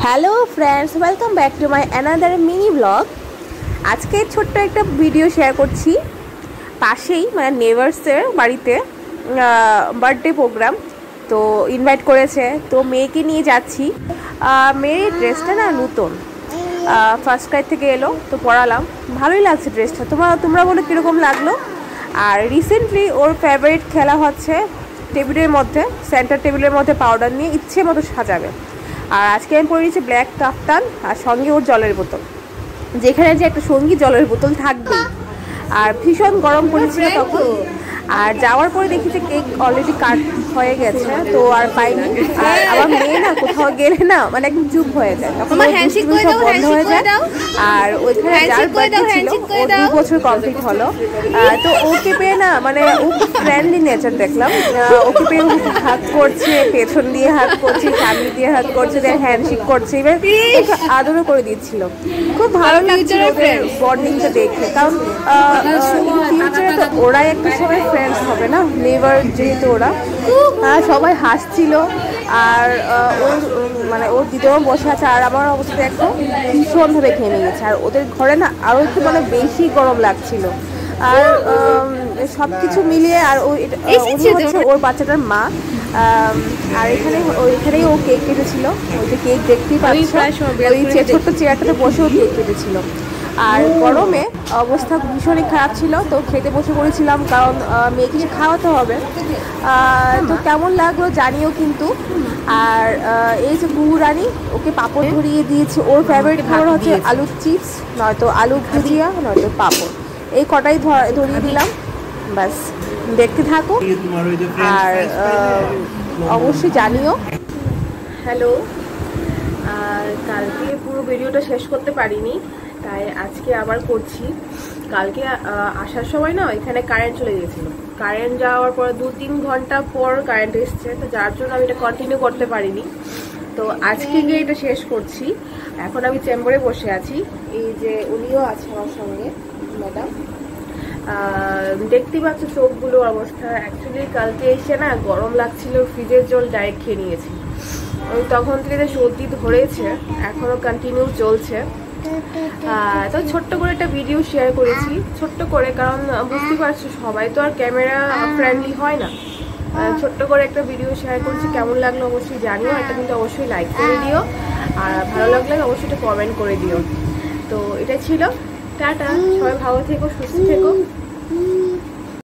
Hello friends, welcome back to my another mini blog. আজকে ছোট্ট একটা ভিডিও শেয়ার করছি। পাশেই মানে নেভার্সের বাড়িতে বার্থডে প্রোগ্রাম, তো ইনভাইট করেছে, তো মেয়েকে নিয়ে যাচ্ছি। মেয়ের ড্রেসটা না নতুন, ফার্স্ট ক্রাই থেকে এলো, তো পরালাম, ভালোই লাগছে ড্রেসটা। তোমরা বলো কীরকম লাগলো। আর রিসেন্টলি ওর ফেভারিট খেলা হচ্ছে টেবিলের মধ্যে, সেন্টার টেবিলের মধ্যে পাউডার নিয়ে ইচ্ছে মতো সাজাবে। আর আজকে আমি পরে নিয়েছি ব্ল্যাক কাফতান, আর সঙ্গে ওর জলের বোতল, যেখানে যে একটা সঙ্গী জলের বোতল থাকবেই। আর ভীষণ গরম পড়েছিল তখন। আর যাওয়ার পরে দেখি যে কেক অলরেডি কাট হয়ে গেছে, তো আর পাইনি। আর আমার মেয়ে না কোথাও গেলে না মানে একদম চুপ হয়ে যায়, তখন সব বন্ধ হয়ে যায়। আর ওইখানে যার বার্থডে ছিল ওর 2 বছর কমপ্লিট হলো, তো ওকে পেয়ে না মানে ও খুব ফ্রেন্ডলি নেচার দেখলাম। ওকে পেয়ে হাত করছে, পেছন দিয়ে হাত করছে, সামনে দিয়ে হাত করছে, দেন হ্যান্ডশেক করছে, এবার ওকে আদরও করে দিচ্ছিল। খুব ভালো লাগছিল ওদের বন্ডিংটা দেখে, কারণ ফিউচারে তো ওরাই একটা সময় ফ্রেন্ডস হবে না, নেভার যেহেতু ওরা। সবাই হাসছিল। আর ওর মানে ওর দিদিও বসে আছে, আর আমার অবস্থা দেখো ভীষণভাবে ঘেমে গেছে। আর ওদের ঘরে না আরও একটু মানে বেশি গরম লাগছিল। আর সব কিছু মিলিয়ে, আর উনি হচ্ছে ওর বাচ্চাটার মা। আর ওইখানেই ও কেক কেটেছিল, ওই যে কেক দেখতেই পাচ্ছ, ওই ছোট্ট চেয়ারটাতে বসেও কেক কেটেছিল। আর গরমে অবস্থা ভীষণই খারাপ ছিল, তো খেতে বসে পড়েছিলাম, কারণ মেয়ে কিছু খাওয়াতে হবে। তো কেমন লাগলো জানিও কিন্তু। আর এই যে গুহু রানী, ওকে পাঁপড় ধরিয়ে দিয়েছে। ওর ফেভারিট খাবার হচ্ছে আলুর চিপস, নয়তো আলু ভুজিয়া, নয়তো পাঁপড়, এই কটাই ধরিয়ে দিলাম। ব্যাস, দেখতে থাকো আর অবশ্যই জানিও। হ্যালো। আর কালকে পুরো ভিডিওটা শেষ করতে পারিনি, তাই আজকে আবার করছি। কালকে আসার সময় না এখানে কারেন্ট চলে গিয়েছিল। কারেন্ট যাওয়ার পর 2-3 ঘন্টা পর কারেন্ট এসছে, তো যার জন্য আমি এটা কন্টিনিউ করতে পারিনি। তো আজকে গিয়ে এটা শেষ করছি। এখন আমি চেম্বারে বসে আছি, এই যে উনিও আছে আমার সঙ্গে, ম্যাডাম। দেখতে পাচ্ছ চোখগুলোর অবস্থা। অ্যাকচুয়ালি কালকে এসে না গরম লাগছিল, ফ্রিজের জল ডাইরেক্ট খেয়ে নিয়েছি। ওই তখন থেকে সর্দি ধরেছে, এখনো কন্টিনিউ চলছে। তো ছোট্ট করে একটা ভিডিও শেয়ার করেছি, ছোট্ট করে, কারণ বুঝতে পারছো সবাই তো আর ক্যামেরা ফ্রেন্ডলি হয় না। ছোট্ট করে একটা ভিডিও শেয়ার করছি, কেমন লাগলো অবশ্যই জানিও। এটা কিন্তু অবশ্যই লাইক করে দিও, আর ভালো লাগলে অবশ্যই এটা কমেন্ট করে দিও। তো এটা ছিল, টাটা, সবাই ভালো থেকো, সুস্থ থেকো।